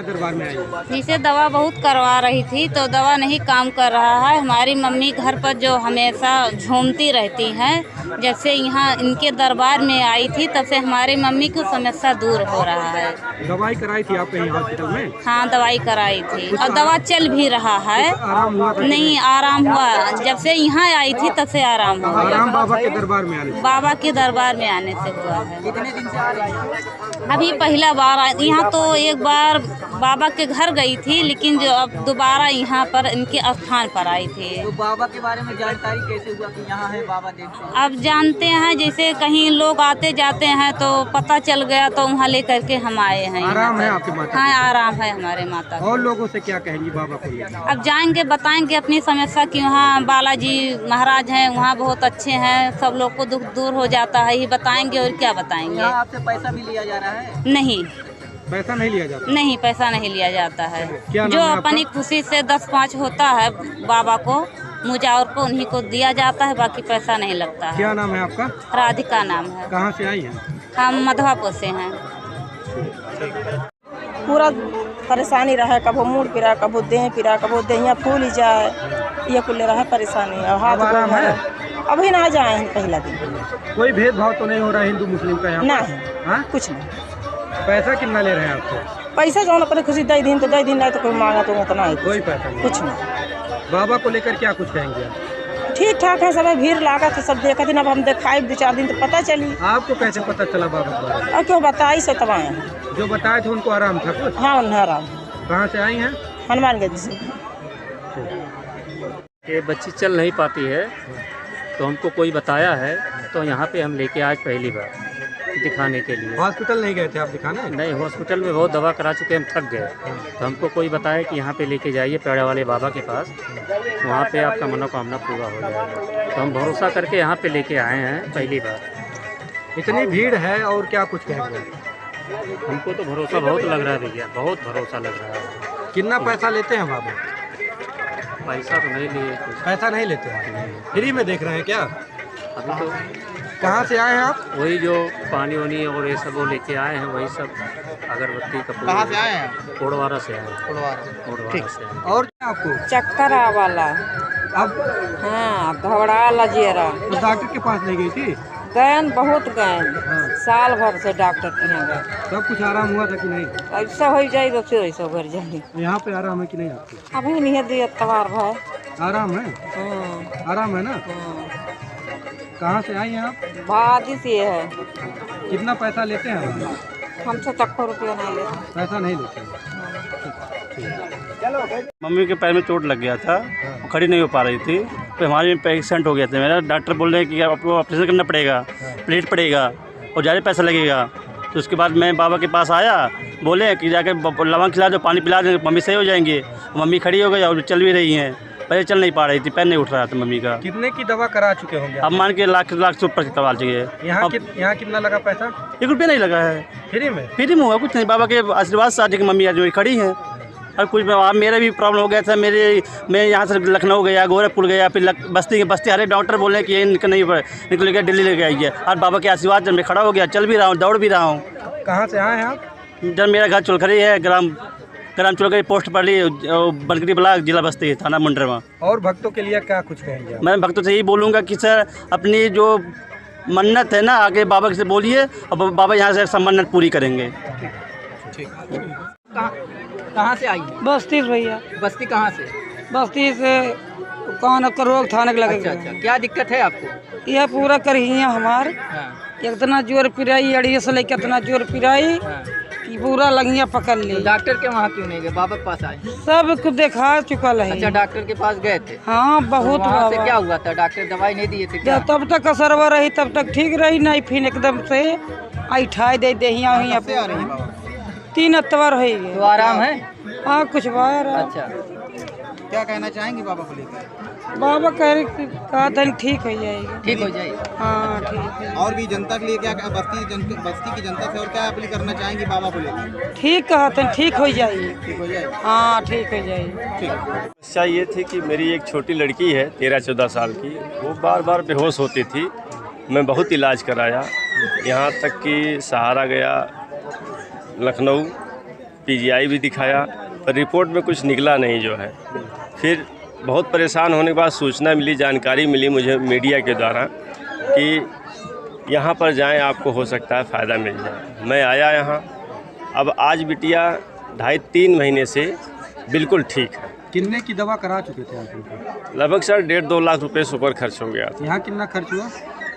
दरबार में आई? जिसे दवा बहुत करवा रही थी तो दवा नहीं काम कर रहा है। हमारी मम्मी घर पर जो हमेशा झूमती रहती हैं, जैसे यहाँ इनके दरबार में आई थी तब से हमारी मम्मी की समस्या दूर हो रहा है। दवाई कराई थी आप कहीं हॉस्पिटल में? हाँ, दवाई कराई थी और दवा चल भी रहा है। आराम हुआ? नहीं आराम हुआ, जब से यहाँ आई थी तब से आराम हुआ। आराम बाबा के दरबार में आने से? बाबा के दरबार में आने से हुआ है। कितने दिन से आ रही है? अभी पहला बार यहाँ तो एक बार बाबा के घर गई थी, लेकिन जो अब दोबारा यहाँ पर इनके स्थान पर आई थी। तो बाबा के बारे में जानकारी कैसे हुआ कि यहाँ है बाबा देखते हैं? अब जानते हैं, जैसे कहीं लोग आते जाते हैं तो पता चल गया तो वहाँ लेकर के हम आए हैं। आराम है आपकी माता? हाँ, आराम है हमारे माता को। और लोगों से क्या कहेंगी बाबा को लेकर? अब जाएंगे, बताएंगे अपनी समस्या कि वहाँ बालाजी महाराज हैं, वहाँ बहुत अच्छे हैं, सब लोग को दुख दूर हो जाता है, ये बताएंगे और क्या बताएंगे। यहाँ आपसे पैसा भी लिया जा रहा है? नहीं, पैसा नहीं लिया जाता? नहीं, पैसा नहीं लिया जाता है। क्या जो नाम है अपनी खुशी से 10-5 होता है बाबा को, मुजावर को, उन्हीं को दिया जाता है, बाकी पैसा नहीं लगता है। क्या नाम है आपका? राधिका नाम है। कहाँ से आई हैं? हम मधवापुर से हैं। पूरा परेशानी रहा, कबो मूड पिरा, कबो देह पिरा, कबो देहिया फूल ही जाए, ये कुल रहा परेशानी। और हाथ आराम है? अभी ना जाए हैं पहला दिन। कोई भेदभाव तो नहीं हो रहा हिंदू मुस्लिम का यहाँ? नहीं, हाँ? कुछ नहीं। पैसा कितना ले रहे हैं आपसे? पैसा जो अपने खुशी दे दिन तो दे दिन, नहीं तो कोई मांगा तो उतना ही। कोई पैसा नहीं? कुछ नहीं। बाबा को लेकर क्या कुछ कहेंगे आप? ठीक ठाक है, सब भीड़ लागा तो सब देखा थी। अब हम दिखाई 2-4 दिन तो पता चली। आपको कैसे पता चला बाबा के बारे में? और क्यों बताई से तब आए हैं। जो बताए थे उनको आराम था कुछ? हाँ, उन्हें आराम। कहाँ से आई हैं? हनुमानगंज से। ये बच्ची चल नहीं पाती है तो हमको कोई बताया है, तो यहाँ पे हम लेके आज पहली बार दिखाने के लिए। हॉस्पिटल नहीं गए थे आप दिखाने? नहीं, हॉस्पिटल में बहुत दवा करा चुके, हम थक गए, तो हमको कोई बताया कि यहाँ पे लेके जाइए पेड़े वाले बाबा के पास, वहाँ पे आपका मनोकामना पूरा हो जाएगा। तो हम भरोसा करके यहाँ पे लेके आए हैं पहली बार। इतनी भीड़ है और क्या कुछ कहेंगे? हमको तो भरोसा बहुत लग रहा है भैया, बहुत भरोसा लग रहा है। कितना पैसा लेते हैं बाबा? पैसा तो नहीं लिए कुछ। पैसा नहीं लेते हैं? फ्री में देख रहे हैं क्या? अभी तो कहाँ से आए हैं आप? वही जो पानी वानी और ये सब वो लेके आए हैं, वही सब अगरबत्ती कपूर। कहाँ से आए हैं? कोड़वारा से आए हैं। कोड़वारा से आए हैं। और क्या आपको? चक्कर वाला। अब हाँ, घबरा लजिएरा। तो डॉक्टर के पास नहीं गई थी? गए बहुत गए, हाँ। साल भर से डॉक्टर के यहाँ गए। सब कुछ आराम हुआ था कि नहीं? ऐसा हो जाए तो फिर ऐसा भर जाए। यहाँ पे आराम है कि नहीं आपको? अभी नहीं दिया तवार भाई। आराम है? हाँ, आराम है ना? हाँ। कहाँ से आई हैं आप? बादी से है। कितना पैसा लेते हैं? हमसे तक रुपया नहीं लेते। पैसा नहीं लेते हैं? मम्मी के पैर में चोट लग गया था, वो खड़ी नहीं हो पा रही थी, तो हमारे में पेशेंट हो गया था मेरा। डॉक्टर बोल रहे हैं कि आपको ऑपरेशन करना पड़ेगा, प्लेट पड़ेगा और ज़्यादा पैसा लगेगा। तो उसके बाद मैं बाबा के पास आया, बोले कि जाकर लवंग खिला दो, पानी पिला देंगे, मम्मी सही हो जाएंगी। मम्मी खड़ी हो गई और चल भी रही हैं। पहले चल नहीं पा रही थी, पैर नहीं उठ रहा था मम्मी का। कितने की दवा करा चुके होंगे? अब मान के लाख से ऊपर की करवा चाहिए। यहाँ कितना लगा पैसा? 1 रुपया नहीं लगा है। फ्री में? फ्री में हुआ कुछ नहीं, बाबा के आशीर्वाद से आज की मम्मी आज खड़ी हैं। और कुछ अब मेरा भी प्रॉब्लम हो गया था, मैं यहाँ से लखनऊ गया, गोरखपुर गया, फिर बस्ती हर एक डॉक्टर बोले कि ये नहीं निकल गया, दिल्ली लेके आइए। और बाबा के आशीर्वाद जब मैं खड़ा हो गया, चल भी रहा हूँ, दौड़ भी रहा हूँ। कहाँ से आए हैं आप? जब मेरा घर चुलखरी है, ग्राम चुलखरी पोस्ट पड़ ली, बनकरी ब्लॉक, जिला बस्ती, थाना मुंडरवा। और भक्तों के लिए क्या कुछ कहेंगे आप? मैं भक्तों से यही बोलूँगा कि सर अपनी जो मन्नत है ना, आगे बाबा से बोलिए और बाबा यहाँ से सब मन्नत पूरी करेंगे। कहाँ से आई है? बस्ती से भैया। बस्ती कहाँ से? बस्ती से कौन का रोग थाने के लगे। अच्छा, क्या दिक्कत है आपको? यह पूरा करिए हमार। हाँ, इतना जोर पिराई, अड़िए से लेकर इतना जोर पिराई हाँ। कि पूरा लंगिया पकड़ ली। तो डॉक्टर के वहाँ क्यों नहीं गए? बाबा के पास आए? सब कुछ देखा चुकल है। अच्छा, डॉक्टर के पास गए थे? हाँ, बहुत तो वहाँ से बाबा। क्या हुआ था? डॉक्टर दवाई नहीं दिए थे क्या? तब तक असरवा रही, तब तक ठीक रही, नहीं फिर एकदम से ऐठाई दे दहिया हुई। 3 अतवार हो गए। तो आराम है? हाँ, कुछ बार। अच्छा, क्या कहना चाहेंगे बाबा को लेकर? बाबा कहा था ठीक हो जाएगी। ठीक हो जाएगी। हाँ, ठीक है। और भी जनता के लिए क्या, बस्ती की जनता से और क्या अपील करना चाहेंगे बाबा को लेकर? ठीक कहा था, ठीक हो जाएगी। ठीक हो जाएगी? हाँ, ठीक हो जाएगी। समस्या ये थी कि मेरी एक छोटी लड़की है 13-14 साल की, वो बार बार बेहोश होती थी। मैं बहुत इलाज कराया, यहाँ तक कि सहारा गया, लखनऊ, पीजीआई भी दिखाया, पर रिपोर्ट में कुछ निकला नहीं जो है। फिर बहुत परेशान होने के बाद सूचना मिली, जानकारी मिली मुझे मीडिया के द्वारा कि यहाँ पर जाएं, आपको हो सकता है फ़ायदा मिल जाए। मैं आया यहाँ, अब आज बिटिया 2.5-3 महीने से बिल्कुल ठीक है। कितने की दवा करा चुके थे आप? लगभग सर 1.5-2 लाख रुपए से ऊपर खर्च हो गया था। यहाँ कितना खर्च हुआ?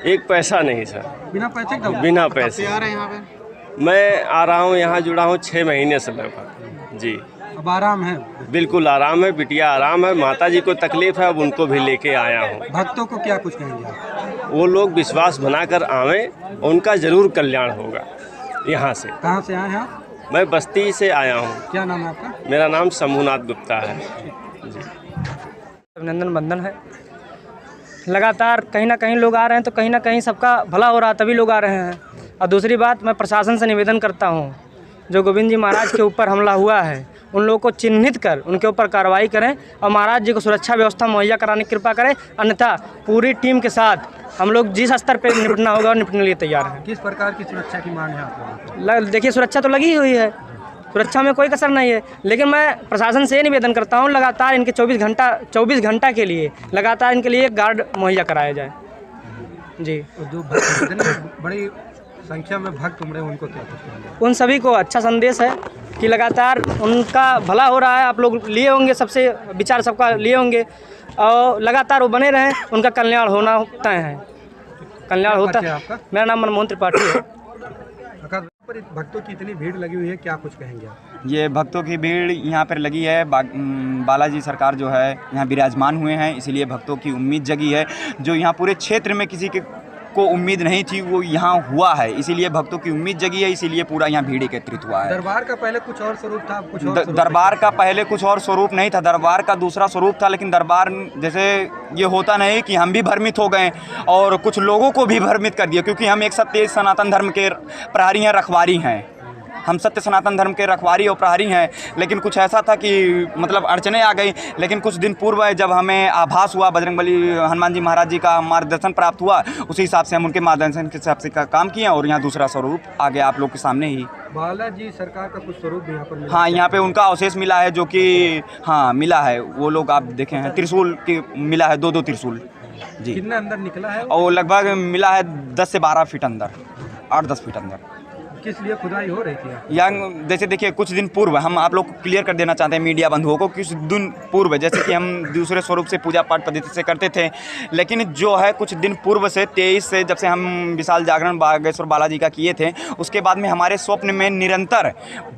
एक पैसा नहीं सर, बिना पैसे की दवा? बिना पैसे। आ रहे हैं यहाँ पे? मैं आ रहा हूँ, यहाँ जुड़ा हूँ 6 महीने से लगभग जी। अब आराम है? बिल्कुल आराम है, बिटिया आराम है, माताजी को तकलीफ़ है, अब उनको भी लेके आया हूँ। भक्तों को क्या कुछ कहेंगे आप? वो लोग विश्वास बनाकर आवें, उनका ज़रूर कल्याण होगा। यहाँ से कहाँ से आए हैं आप? मैं बस्ती से आया हूँ। क्या नाम है आपका? मेरा नाम शंभुनाथ गुप्ता है जी। अभिनंदन बंधन है। लगातार कहीं ना कहीं लोग आ रहे हैं, तो कहीं ना कहीं सबका भला हो रहा, तभी लोग आ रहे हैं। और दूसरी बात, मैं प्रशासन से निवेदन करता हूँ, जो गोविंद जी महाराज के ऊपर हमला हुआ है, उन लोगों को चिन्हित कर उनके ऊपर कार्रवाई करें और महाराज जी को सुरक्षा व्यवस्था मुहैया कराने की कृपा करें। अन्यथा पूरी टीम के साथ हम लोग जिस स्तर पर निपटना होगा और निपटने के लिए तैयार हैं। किस प्रकार की सुरक्षा की मांग है आप? देखिए, सुरक्षा तो लगी हुई है, सुरक्षा में कोई कसर नहीं है, लेकिन मैं प्रशासन से निवेदन करता हूँ लगातार इनके 24 घंटा के लिए लगातार इनके लिए गार्ड मुहैया कराया जाए जी। जो बड़ी संख्या में भक्त उमड़े, उनको क्या कहेंगे? उन सभी को अच्छा संदेश है कि लगातार उनका भला हो रहा है। आप लोग लिए होंगे, सबसे विचार सबका लिए होंगे, और लगातार वो बने रहें, उनका कल्याण होना तय है। कल्याण होता है। मेरा नाम मनमोहन त्रिपाठी है। पर भक्तों की इतनी भीड़ लगी हुई है, क्या कुछ कहेंगे आप? ये भक्तों की भीड़ यहाँ पर लगी है, बालाजी सरकार जो है यहाँ विराजमान हुए हैं, इसीलिए भक्तों की उम्मीद जगी है। जो यहाँ पूरे क्षेत्र में किसी को उम्मीद नहीं थी, वो यहाँ हुआ है, इसीलिए भक्तों की उम्मीद जगी है, इसीलिए पूरा यहाँ भीड़ एकत्रित हुआ है। दरबार का पहले कुछ और स्वरूप था, कुछ और दरबार का पहले कुछ और स्वरूप नहीं था, दरबार का दूसरा स्वरूप था। लेकिन दरबार जैसे ये होता नहीं कि हम भी भ्रमित हो गए और कुछ लोगों को भी भ्रमित कर दिया, क्योंकि हम एक सत्य सनातन धर्म के प्रहरी हैं, रखवारी हैं। हम सत्य सनातन धर्म के रखवारी और प्रहरी हैं। लेकिन कुछ ऐसा था कि मतलब अड़चने आ गई। लेकिन कुछ दिन पूर्व जब हमें आभास हुआ, बजरंगबली हनुमान जी महाराज जी का मार्गदर्शन प्राप्त हुआ, उसी हिसाब से हम उनके मार्गदर्शन के हिसाब से काम किए और यहाँ दूसरा स्वरूप आ गया आप लोग के सामने ही। बालाजी सरकार का कुछ स्वरूप भी यहाँ पर मिला? हाँ, यहाँ पे उनका अवशेष मिला है, जो कि हाँ मिला है। वो लोग आप देखे हैं, त्रिशूल की मिला है, 2-2 त्रिशूल जी। कितना अंदर निकला है? और लगभग मिला है 10 से 12 फीट अंदर, 8-10 फीट अंदर। किस लिए खुदाई हो रही थी? या जैसे देखिए, कुछ दिन पूर्व हम आप लोग को क्लियर कर देना चाहते हैं मीडिया बंधुओं को, कुछ दिन पूर्व जैसे कि हम दूसरे स्वरूप से पूजा पाठ पद्धति से करते थे, लेकिन जो है कुछ दिन पूर्व से 23 से जब से हम विशाल जागरण बागेश्वर बालाजी का किए थे, उसके बाद में हमारे स्वप्न में निरंतर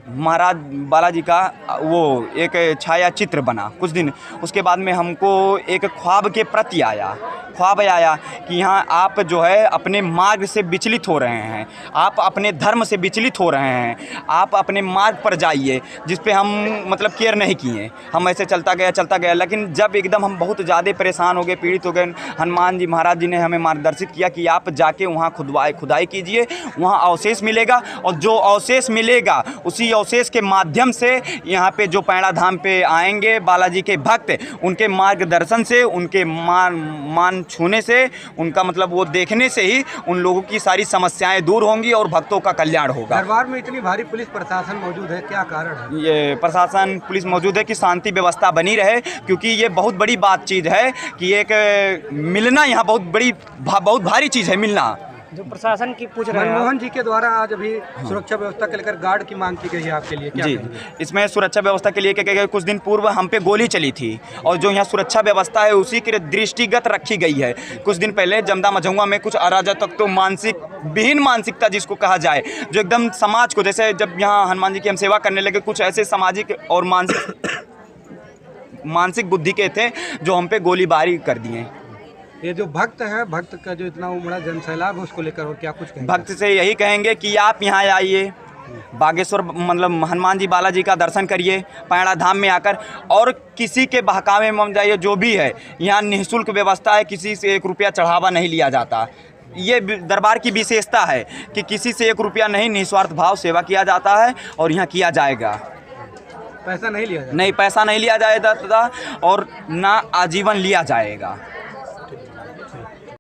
महाराज बालाजी का वो एक छाया चित्र बना कुछ दिन। उसके बाद में हमको एक ख्वाब के प्रति आया कि यहाँ आप जो है अपने मार्ग से विचलित हो रहे हैं, आप अपने धर्म से विचलित हो रहे हैं, आप अपने मार्ग पर जाइए, जिस पे हम मतलब केयर नहीं किए। हम ऐसे चलता गया। लेकिन जब एकदम हम बहुत ज़्यादा परेशान हो गए, पीड़ित हो गए, हनुमान जी महाराज जी ने हमें मार्गदर्शित किया कि आप जाके वहाँ खुदाई कीजिए, वहाँ अवशेष मिलेगा, और जो अवशेष मिलेगा उसी अवशेष के माध्यम से यहाँ पे जो पैड़ा धाम पे आएंगे बालाजी के भक्त, उनके मार्गदर्शन से, उनके मान छूने से, उनका मतलब वो देखने से ही उन लोगों की सारी समस्याएं दूर होंगी और भक्तों का कल्याण होगा। दरबार में इतनी भारी पुलिस प्रशासन मौजूद है, क्या कारण है? ये प्रशासन पुलिस मौजूद है कि शांति व्यवस्था बनी रहे, क्योंकि ये बहुत बड़ी बात चीज़ है कि एक मिलना यहाँ बहुत भारी चीज़ है, मिलना। जो प्रशासन की पूछ रहे हैं, मनमोहन जी के द्वारा आज अभी सुरक्षा व्यवस्था के लेकर गार्ड की मांग की गई है आपके लिए, क्या जी? इसमें सुरक्षा व्यवस्था के लिए क्या कुछ दिन पूर्व हम पे गोली चली थी, और जो यहाँ सुरक्षा व्यवस्था है उसी के दृष्टिगत रखी गई है। कुछ दिन पहले जमदा मझौआ में कुछ अराजकता, तो विहीन मानसिकता जिसको कहा जाए, जो एकदम समाज को, जैसे जब यहाँ हनुमान जी की हम सेवा करने लगे, कुछ ऐसे सामाजिक और मानसिक बुद्धि के थे जो हम पे गोलीबारी कर दिए। ये जो भक्त है, भक्त का जो इतना उमड़ा जनसैलाब है, उसको लेकर और क्या कुछ कहेंगे? भक्त से यही कहेंगे कि आप यहाँ आइए, बागेश्वर मतलब हनुमान जी बालाजी का दर्शन करिए पैड़ा धाम में आकर, और किसी के बहकावे में जाइए। जो भी है यहाँ निःशुल्क व्यवस्था है, किसी से 1 रुपया चढ़ावा नहीं लिया जाता। ये दरबार की विशेषता है कि किसी से 1 रुपया नहीं, निस्वार्थ भाव सेवा किया जाता है, और यहाँ किया जाएगा। पैसा नहीं लिया जाएगा? नहीं, पैसा नहीं लिया जाएगा और ना आजीवन लिया जाएगा।